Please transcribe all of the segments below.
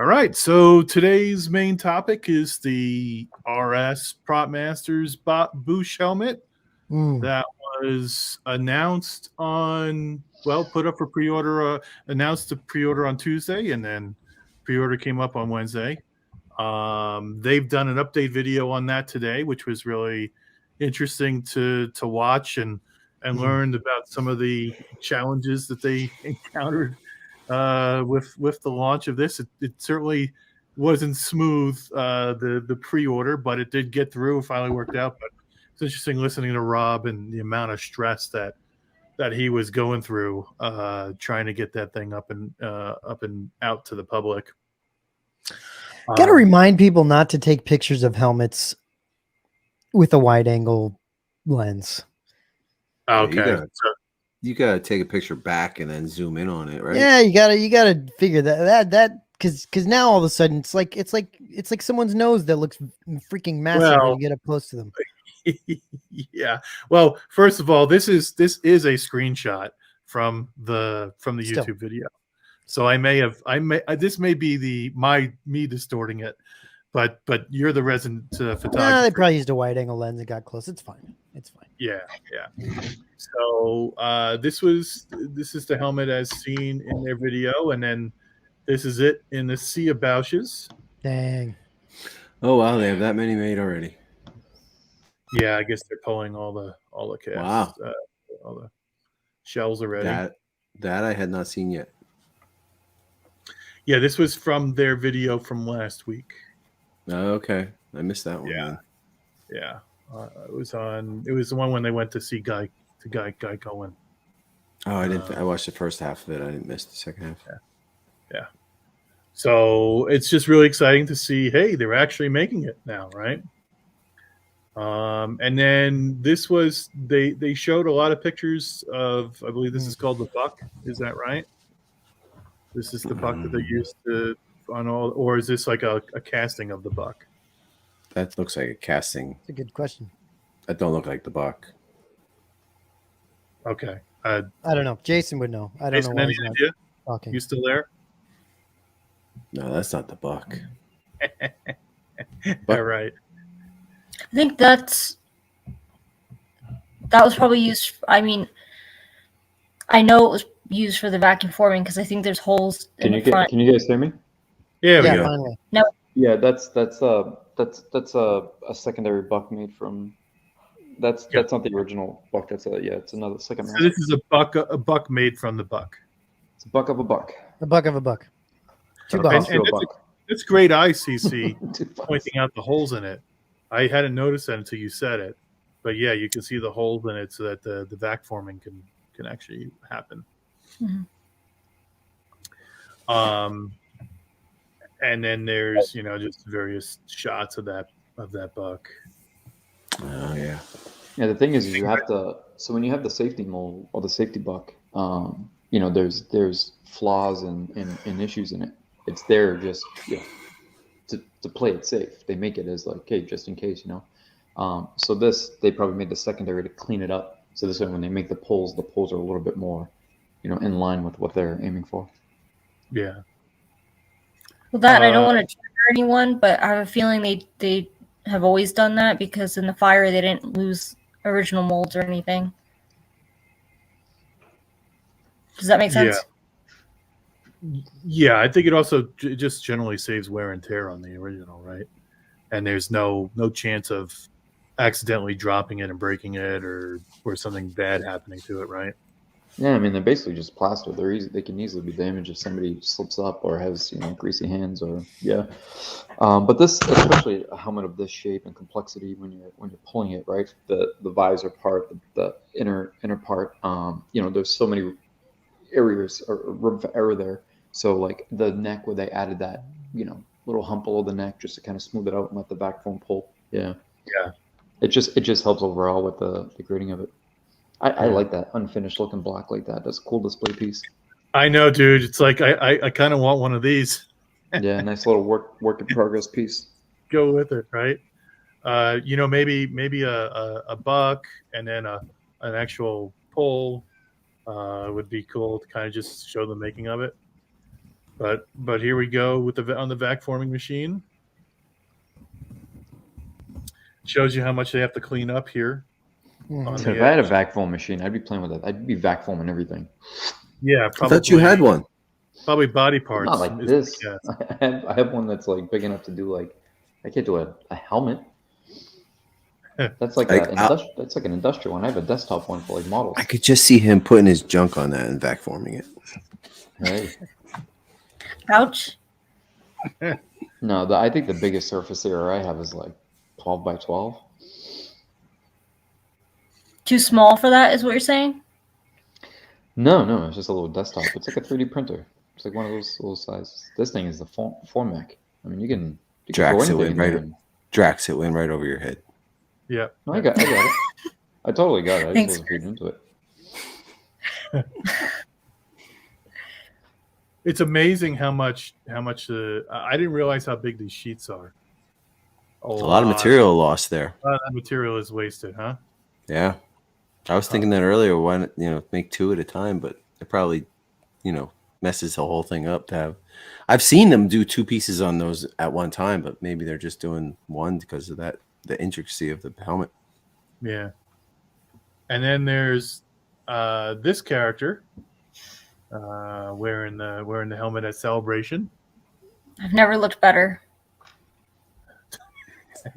All right, so today's main topic is the RS Prop Masters Boushh helmet that was announced on, put up for pre-order, announced to pre-order on Tuesday, and then pre-order came up on Wednesday. They've done an update video on that today, which was really interesting to watch and learned about some of the challenges that they encountered with the launch of this. It certainly wasn't smooth, the pre-order, but it did get through. It finally worked out. But it's interesting listening to Rob and the amount of stress that he was going through trying to get that thing up and out to the public. Got to remind people not to take pictures of helmets with a wide angle lens. Okay. You gotta take a picture back and then zoom in on it, right? Yeah, you gotta figure that because now all of a sudden it's like someone's nose that looks freaking massive when you get up close to them. Yeah. Well, first of all, this is a screenshot from the YouTube video. So this may be me distorting it, but you're the resident photographer. Nah, they probably used a wide angle lens and got close. It's fine. Yeah. So this is the helmet as seen in their video, and then this is it in the sea of Boush's. Dang. Oh wow, they have that many made already. Yeah, I guess they're pulling all the casts, wow, all the shells already. That I had not seen yet. Yeah, this was from their video from last week. Oh, okay, I missed that one. Yeah. It was the one when they went to see Guy Cohen. Oh, I didn't. I watched the first half of it. I didn't miss the second half. Yeah. So it's just really exciting to see. Hey, they're actually making it now, right? And then this was they showed a lot of pictures of. I believe this is called the buck. Is that right? This is the buck that they used on all, or is this like a casting of the buck? That looks like a casting. That's a good question. That don't look like the buck. Okay. I don't know. Jason would know. I don't know why he's not talking. You still there? No, that's not the buck. All right. I think that was probably used. I mean, I know it was used for the vacuum forming because I think there's holes in the front. Can you guys hear me? Yeah, we go. Finally. No. Yeah, that's a secondary buck made from. That's not the original buck. It's another second. So this is a buck made from the buck. It's a buck of a buck. A buck of a buck. Two bucks. And that's great ICC pointing out the holes in it. I hadn't noticed that until you said it, but yeah, you can see the holes in it so that the vac forming can actually happen. Mm-hmm. And then there's just various shots of that buck. Oh yeah. Yeah, the thing is you have to. So when you have the safety mold or the safety buck, there's flaws and issues in it. It's there just to play it safe. They make it as like, hey, just in case, So they probably made the secondary to clean it up. So this way, when they make the poles are a little bit more, in line with what they're aiming for. Yeah. Well, I don't want to trigger anyone, but I have a feeling they have always done that because in the fire they didn't lose original molds or anything. Does that make sense? Yeah, I think it also just generally saves wear and tear on the original, right? And there's no chance of accidentally dropping it and breaking it or something bad happening to it, right? Yeah, I mean they're basically just plaster. They can easily be damaged if somebody slips up or has greasy hands or But this, especially a helmet of this shape and complexity, when you're pulling it, right? The visor part, the inner part, there's so many areas or room for error there. So like the neck where they added that, little hump below the neck just to kind of smooth it out and let the back foam pull. Yeah. It just helps overall with the grading of it. I like that unfinished looking black like that. That's a cool display piece. I know, dude. It's like I kind of want one of these. Yeah, nice little work in progress piece. Go with it, right? Maybe a buck and then an actual pole would be cool to kind of just show the making of it. But here we go with on the vac forming machine. Shows you how much they have to clean up here. Mhm. If I had a vac foam machine, I'd be playing with it. I'd be vac foaming everything. Yeah, I probably. thought you had one. Probably body parts. Not like this. I have one that's like big enough to do like I can't do a helmet. That's like that's like an industrial one. I have a desktop one for like models. I could just see him putting his junk on that and vac forming it. Hey. Ouch. No, I think the biggest surface area I have is like 12 by 12. Too small for that is what you're saying? No, it's just a little desktop. It's like a 3D printer. It's like one of those little sizes. This thing is the Formac. I mean, you can Drax throw it anything went in right. there. Drax it went right over your head. Yeah. No, I got it. I totally got it. I Thanks, just wasn't feeding into it. It's amazing how much I didn't realize how big these sheets are. A lot of material lost there. A lot of that material is wasted, huh? Yeah. I was thinking that earlier. Why not, make 2 at a time? But it probably, messes the whole thing up to have. I've seen them do 2 pieces on those at one time, but maybe they're just doing one because of the intricacy of the helmet. Yeah. And then there's this character wearing the helmet at Celebration. I've never looked better.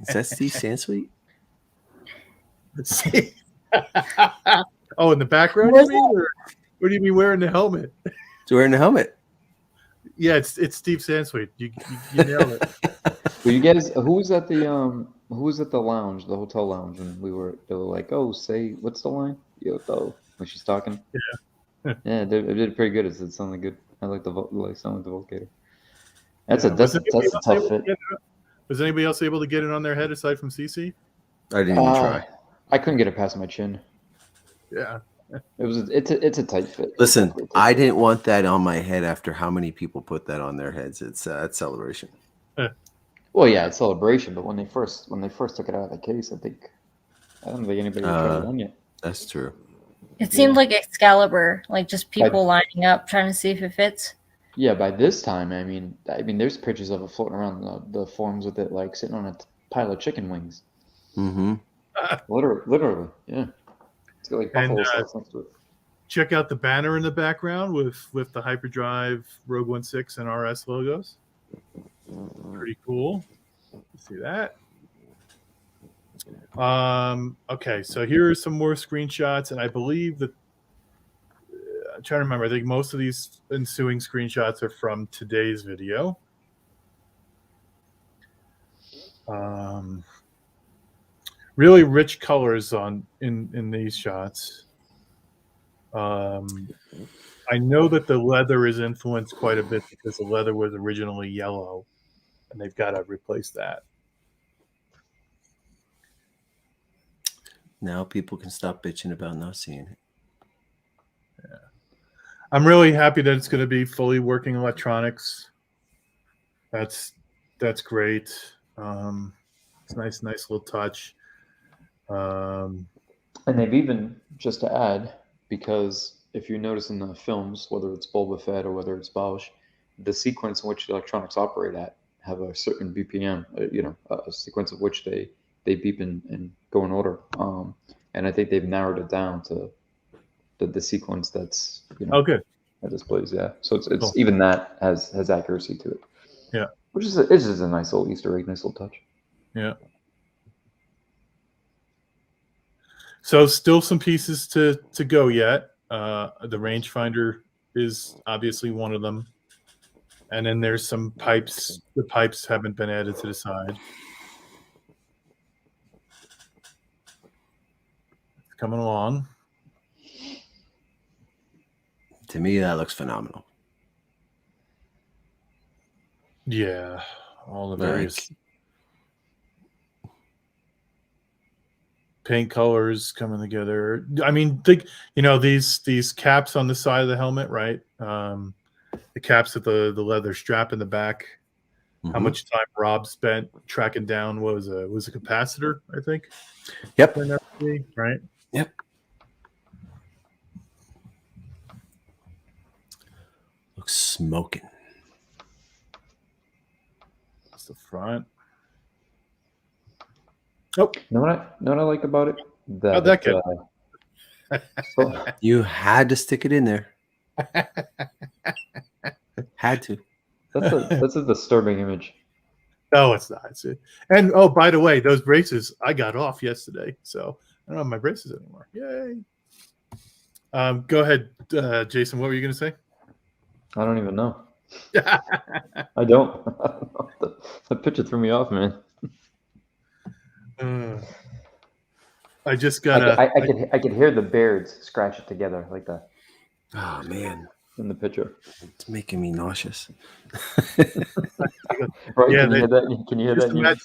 Is that Steve Sansweet? Oh, in the background, you mean? Or what do you mean wearing the helmet? He's wearing the helmet. Yeah, it's Steve Sansweet. You nailed it. Well, you guys, who was at the lounge, the hotel lounge, and they were like, "Oh, say what's the line?" Yo, when she's talking. Yeah. Yeah, it did pretty good. It sounded good. I like sound like the vocator. That's a tough fit. Was anybody else able to get it on their head aside from CC? I didn't even try. I couldn't get it past my chin. Yeah. It's a tight fit. Listen, I didn't want that on my head after how many people put that on their heads. It's at Celebration. Well, yeah, it's Celebration, but when they first took it out of the case, I don't think anybody tried it on yet. That's true. It seemed like Excalibur, like just people lining up trying to see if it fits. Yeah, by this time, I mean, there's pictures of it floating around the forums with it, like sitting on a pile of chicken wings. Mm-hmm. Literally, yeah. It's got like buffalo sauce next to it. Check out the banner in the background with the Hyperdrive, Rogue 16, and RS logos. Pretty cool. See that? Okay, so here are some more screenshots, and I believe that I'm trying to remember. I think most of these ensuing screenshots are from today's video. Really rich colors in these shots. I know that the leather is influenced quite a bit because the leather was originally yellow, and they've got to replace that. Now people can stop bitching about not seeing it. Yeah. I'm really happy that it's going to be fully working electronics. That's great. It's nice little touch. And they've even, just to add, because if you notice in the films, whether it's Boba Fett or whether it's Boushh, the sequence in which the electronics operate at have a certain BPM, a sequence of which they beep and go in order. And I think they've narrowed it down to the sequence that's good. That displays, yeah. So it's Cool. even that has accuracy to it. Yeah, which is it's just a nice little Easter egg, nice little touch. Yeah. So still some pieces to go yet. The rangefinder is obviously one of them. And then there's some pipes. The pipes haven't been added to the side. It's coming along. To me, that looks phenomenal. Yeah. All the various paint colors coming together. I mean, think these caps on the side of the helmet, right? The caps with the leather strap in the back. Mm-hmm. How much time Rob spent tracking down was a capacitor, I think. Yep. Right. Yep. Looks smoking. That's the front. Oh, Know what I like about it? how'd that get? So, You had to stick it in there. Had to. that's a disturbing image. No, it's not. And oh, by the way, those braces I got off yesterday, so I don't have my braces anymore. Yay! Go ahead, Jason. What were you going to say? I don't even know. I don't. The picture threw me off, man. I just gotta. I could hear the beards scratch it together like that. Oh man, in the picture. It's making me nauseous. Right? Yeah, Can you hear that? Can you hear just that? imagine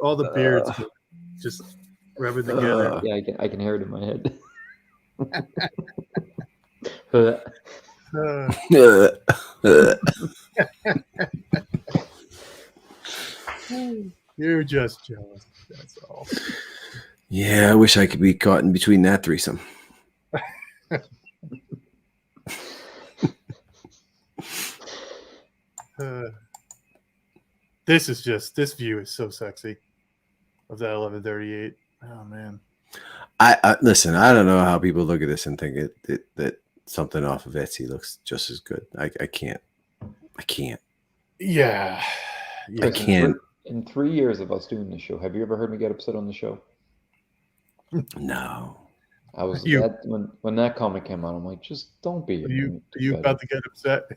all the beards just rubbing together. Yeah, I can hear it in my head. You're just jealous. That's all. Yeah, I wish I could be caught in between that threesome. This view is so sexy of that 1138. Oh man. I listen. I don't know how people look at this and think that something off of Etsy looks just as good. I can't. Yeah. I can't. In 3 years of us doing this show, have you ever heard me get upset on the show? No. I was when that comic came out. I'm like, just don't be. Are you about to get upset?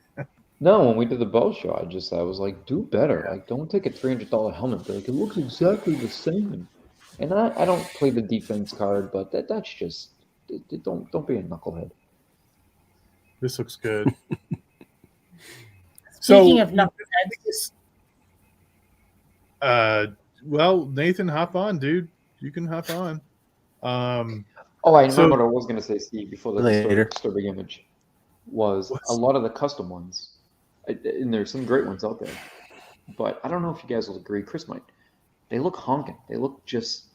No, when we did the Bell show, I was like, do better. Like, don't take a $300 helmet. Like, it looks exactly the same. And I don't play the defense card, but that's just don't be a knucklehead. This looks good. Speaking of knuckleheads, well, Nathan, hop on, dude. You can hop on. I remember what I was gonna say, Steve, before the disturbing image was a lot of the custom ones, and there's some great ones out there. But I don't know if you guys will agree. Chris might. They look honking. They look just.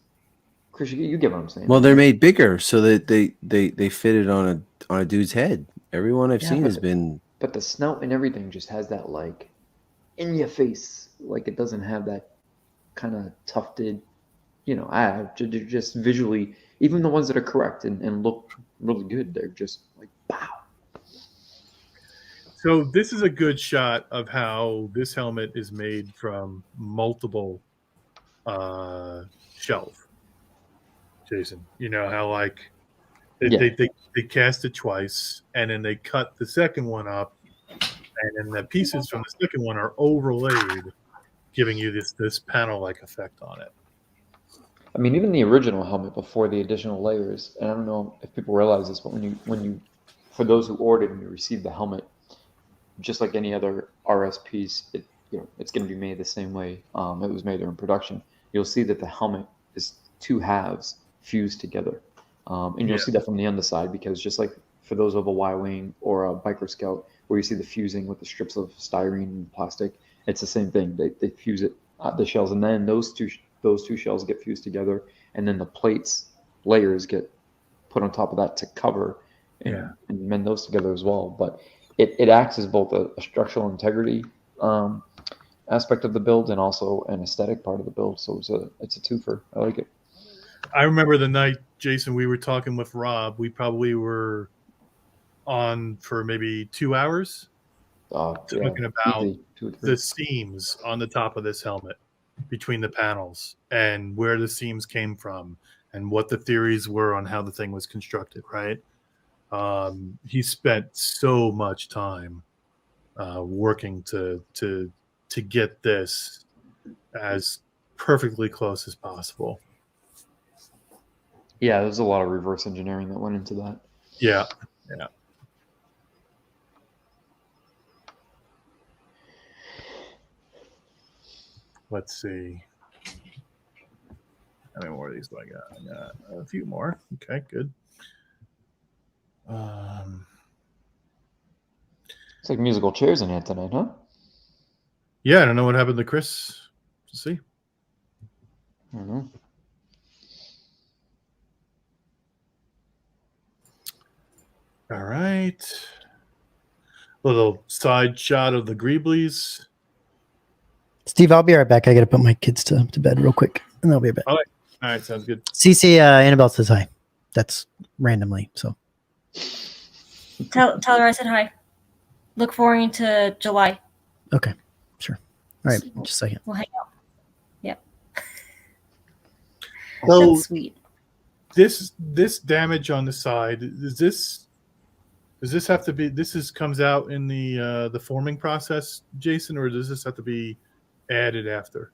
Chris, you get what I'm saying. Well, they're made bigger so that they fit it on a dude's head. Everyone I've seen has been. But the snout and everything just has that like in your face. Like it doesn't have that kind of tufted. Just visually, even the ones that are correct and look really good, they're just like wow. So this is a good shot of how this helmet is made from multiple shells. Jason, you know how like they cast it twice and then they cut the second one up and then the pieces from the second one are overlaid, giving you this panel-like effect on it. I mean, even the original helmet before the additional layers, and I don't know if people realize this, but when you for those who ordered and you received the helmet, just like any other RS piece, it's going to be made the same way it was made there in production. You'll see that the helmet is two halves fused together, and you'll see that from the underside because just like for those of a Y-wing or a biker scout, where you see the fusing with the strips of styrene and plastic, it's the same thing. They fuse it the shells, and then those two shells get fused together, and then the layers get put on top of that to cover and mend those together as well. But it acts as both a structural integrity aspect of the build and also an aesthetic part of the build. So it's a twofer. I like it. I remember the night, Jason, we were talking with Rob. We probably were on for maybe 2 hours talking about the seams on the top of this helmet between the panels and where the seams came from and what the theories were on how the thing was constructed, right? He spent so much time working to get this as perfectly close as possible. Yeah, there's a lot of reverse engineering that went into that. Yeah. Let's see. How many more of these do I got? I got a few more. Okay, good. It's like musical chairs in here tonight, huh? Yeah, I don't know what happened to Chris. Let's see. I don't know. All right. Little side shot of the Greeblies. Steve, I'll be right back. I got to put my kids to bed real quick, and I'll be right back. All right, sounds good. CC, Annabelle says hi. That's randomly. So Tell her I said hi. Look forward to July. okay, sure. All right, just a second. We'll hang out. Yep. So That's sweet. this damage on the side, does this have to be? Comes out in the forming process, Jason, or does this have to be added after?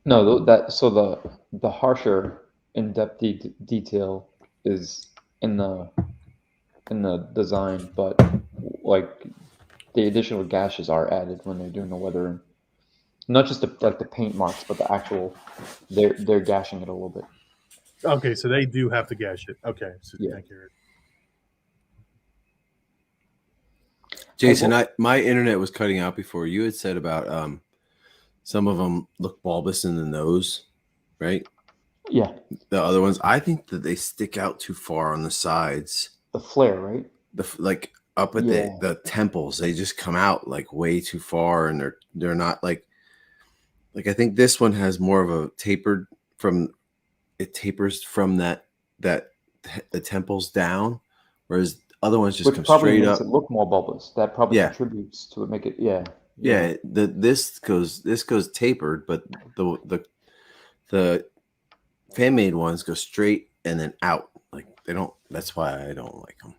No, the harsher in-depth detail is in the design, but like the additional gashes are added when they're doing the weathering. Not just the paint marks, but the actual they're gashing it a little bit. Okay, so they do have to gash it. Okay, so Yeah. thank you. Jason, my internet was cutting out before. You had said about some of them look bulbous in the nose, right? Yeah. The other ones, I think that they stick out too far on the sides. The flare, right? Like up at the temples, they just come out like way too far, and they're not like I think this one has more of a tapers from that the temples down, whereas other ones just come straight up. It look more bulbous. That probably contributes to it. Make it This goes tapered, but the fan made ones go straight and then out. Like they don't. That's why I don't like them.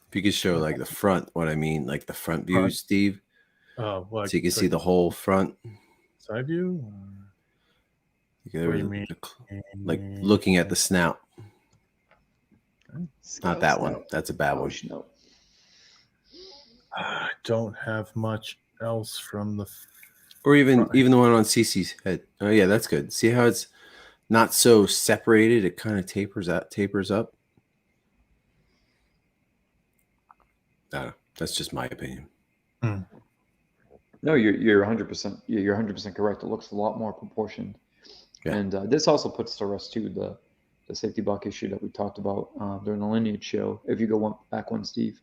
If you could show like the front, what I mean, like the front view, Steve. Oh, well, so you can see the whole front side view. What do you mean? Like looking at the snout. Not that one. That's a bad one. No. I don't have much else from the. Or even the one on CC's head. Oh yeah, that's good. See how it's not so separated? It kind of tapers up. That's just my opinion. No, you're 100%. You're 100% correct. It looks a lot more proportioned, and this also puts to rest too the safety block issue that we talked about during the Lineage show. If you go back one, Steve.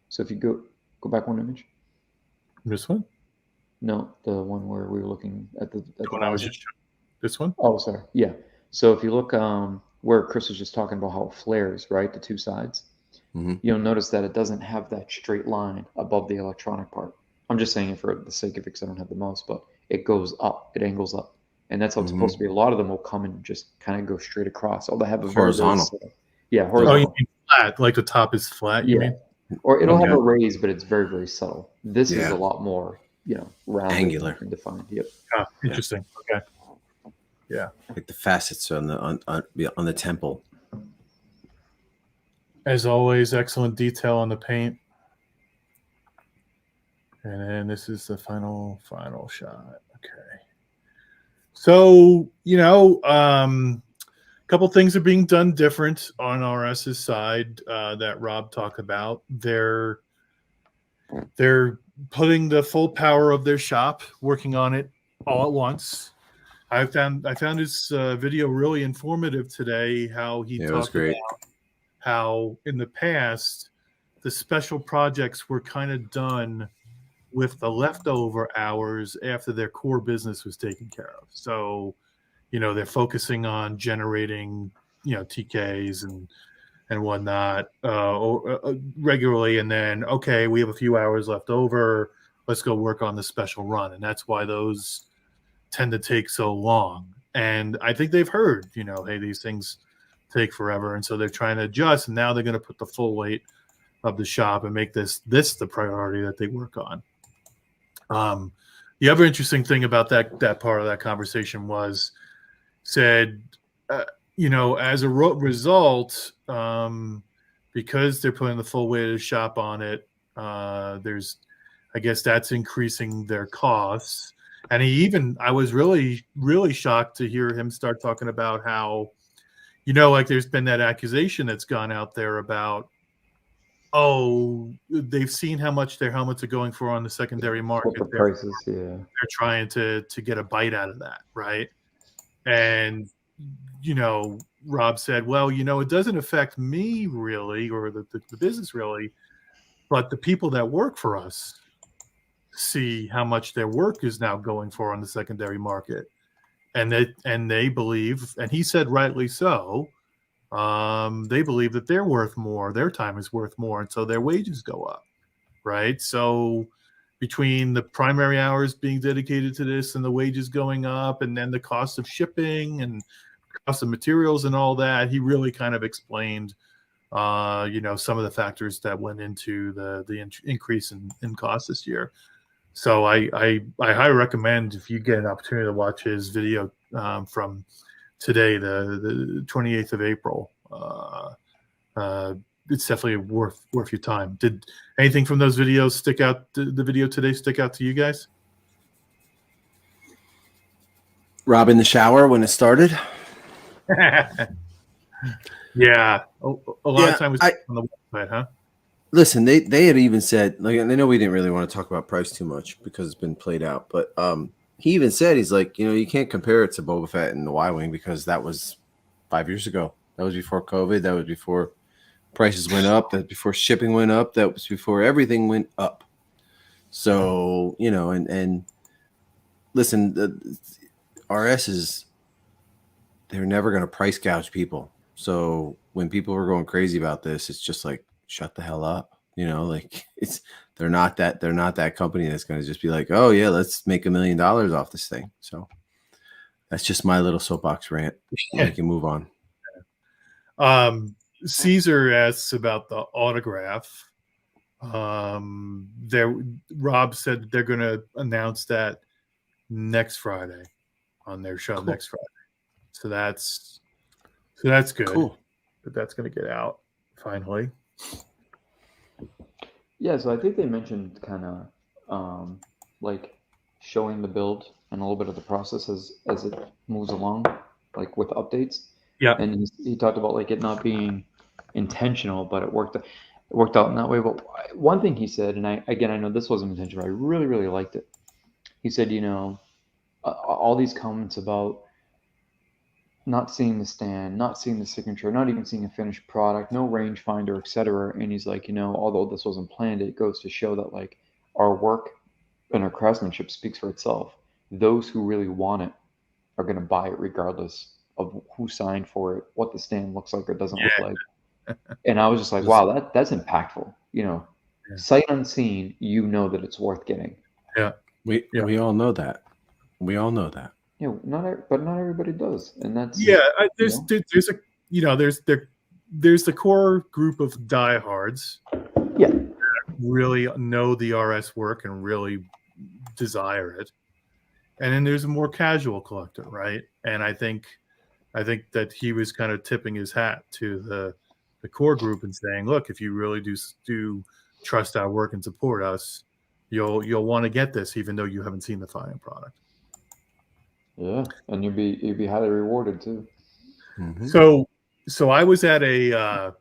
So if you go back one image. This one? No, the one where we were looking at the one I was just showing. This one? Oh, sorry. Yeah. So if you look where Chris was just talking about how it flares, right, the two sides, you'll notice that it doesn't have that straight line above the electronic part. I'm just saying it for the sake of it because I don't have the mouse, but it goes up, it angles up. And that's how it's supposed to be. A lot of them will come and just kind of go straight across. Or they have a horizontal. Horizontal. Oh, you mean flat, like the top is flat, you mean? Or it'll have a raise, but it's very, very subtle. This is a lot more, rounded, angular, and defined. Yep. Interesting. Okay. Yeah. Like the facets on the temple. As always, excellent detail on the paint. And then this is the final shot. Okay. So, a couple things are being done different on RS's side that Rob talked about. They're putting the full power of their shop, working on it all at once. I found his video really informative today. How he talked about how in the past the special projects were kind of done with the leftover hours after their core business was taken care of. So, they're focusing on generating, TKs and whatnot regularly. And then, okay, we have a few hours left over. Let's go work on the special run. And that's why those tend to take so long. And I think they've heard, hey, these things take forever. And so they're trying to adjust. And now they're going to put the full weight of the shop and make this the priority that they work on. The other interesting thing about that part of that conversation was said, as a result, because they're putting the full weight of the shop on it, I guess that's increasing their costs. And I was really, really shocked to hear him start talking about how, there's been that accusation that's gone out there about, they've seen how much their helmets are going for on the secondary market. The prices, they're trying to get a bite out of that, right? And Rob said, well, it doesn't affect me really, or the business really, but the people that work for us, see how much their work is now going for on the secondary market, and they believe, and he said rightly so, they believe that they're worth more, their time is worth more, and so their wages go up, right? So between the primary hours being dedicated to this and the wages going up, and then the cost of shipping and cost of materials and all that, he really kind of explained some of the factors that went into the increase in cost this year. So I highly recommend, if you get an opportunity to watch his video from today, the 28th of April. It's definitely worth your time. Did anything from those videos stick out? The video today stick out to you guys? Rob in the shower when it started. Yeah, a lot of time was on the website, huh? Listen, they had even said, like, and I know we didn't really want to talk about price too much because it's been played out, but he even said, he's like, you can't compare it to Boba Fett and the Y-Wing because that was 5 years ago. That was before COVID. That was before prices went up. That was before shipping went up. That was before everything went up. So, and listen, the RS they're never going to price gouge people. So when people were going crazy about this, it's just like, shut the hell up. They're not that company that's going to just be like, oh yeah, let's make $1 million off this thing. So that's just my little soapbox rant. We can move on. Caesar asks about the autograph. Rob said they're going to announce that next Friday on their show. Cool. Next Friday. So that's good. Cool. But that's going to get out finally. Yeah, so I think they mentioned kind of like showing the build and a little bit of the process as it moves along, like with updates. Yeah. And he talked about like it not being intentional, but it worked out in that way. But one thing he said, and I know this wasn't intentional, I really, really liked it. He said, all these comments about not seeing the stand, not seeing the signature, not even seeing a finished product, no rangefinder, etc. And he's like, although this wasn't planned, it goes to show that like our work and our craftsmanship speaks for itself. Those who really want it are going to buy it regardless of who signed for it, what the stand looks like or doesn't look like. And I was just like, wow, that's impactful. Sight unseen, that it's worth getting. Yeah. We all know that. We all know that. Not everybody does, and that's there's the core group of diehards. Yeah, that really know the RS work and really desire it, and then there's a more casual collector, right? And I think that he was kind of tipping his hat to the core group and saying, look, if you really do trust our work and support us, you'll want to get this, even though you haven't seen the final product. Yeah, and you'd be highly rewarded too. Mm-hmm. So I was at I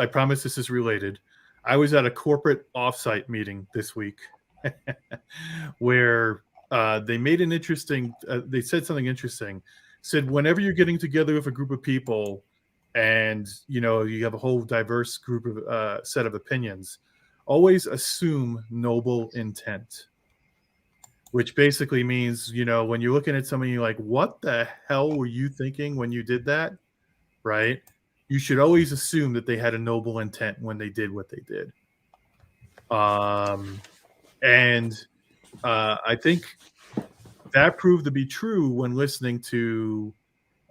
promise this is related. I was at a corporate offsite meeting this week where they made an interesting. They said something interesting. Said whenever you're getting together with a group of people, and you have a whole diverse group of set of opinions, always assume noble intent. Which basically means, when you're looking at somebody, you're like, what the hell were you thinking when you did that? Right? You should always assume that they had a noble intent when they did what they did. And I think that proved to be true when listening to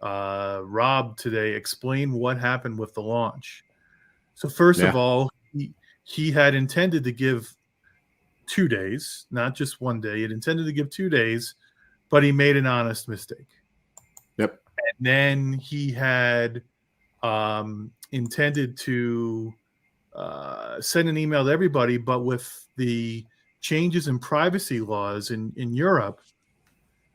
Rob today explain what happened with the launch. So first of all, he had intended to give 2 days, not just 1 day. It intended to give 2 days, but he made an honest mistake. Yep. And then he had intended to send an email to everybody, but with the changes in privacy laws in Europe,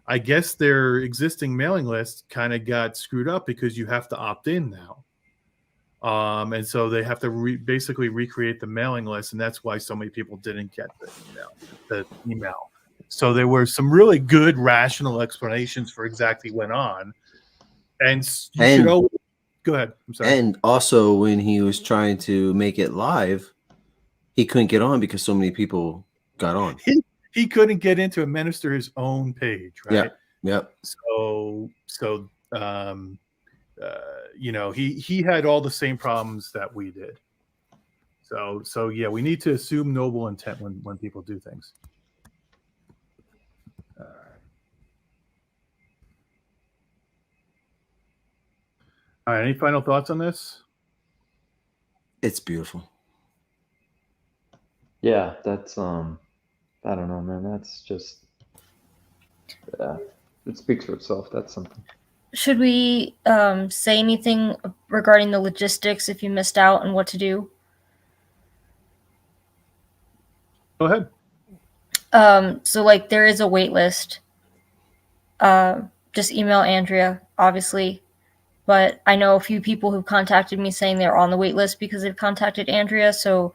I guess their existing mailing list kind of got screwed up because you have to opt in now. And so they have to basically recreate the mailing list, and that's why so many people didn't get the email. So there were some really good rational explanations for exactly what went on. And you should always go ahead. I'm sorry. And also, when he was trying to make it live, he couldn't get on because so many people got on. He couldn't get in to administer his own page, right? Yep. So you know, he had all the same problems that we did. So yeah, we need to assume noble intent when people do things. All right, any final thoughts on this? It's beautiful. Yeah, that's I don't know, man. That's just it speaks for itself. That's something. Should we say anything regarding the logistics if you missed out and what to do? Go ahead. So like there is a wait list. Just email Andrea, obviously. But I know a few people who've contacted me saying they're on the wait list because they've contacted Andrea. So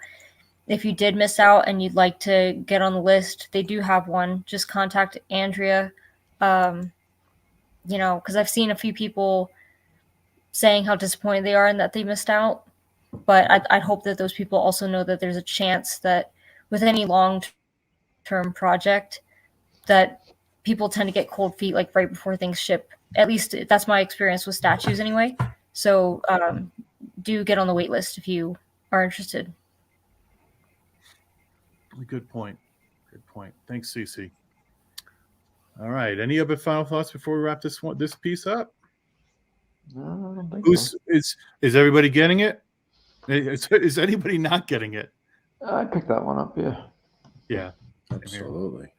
if you did miss out and you'd like to get on the list, they do have one. Just contact Andrea. You know, because I've seen a few people saying how disappointed they are and that they missed out. But I'd hope that those people also know that there's a chance that with any long-term project that people tend to get cold feet like right before things ship. At least that's my experience with statues anyway. So do get on the wait list if you are interested. Good point. Good point. Thanks, Cece. All right. Any other final thoughts before we wrap this piece up? No, I don't think so. Is everybody getting it? Is anybody not getting it? I picked that one up. Yeah. Yeah. Absolutely.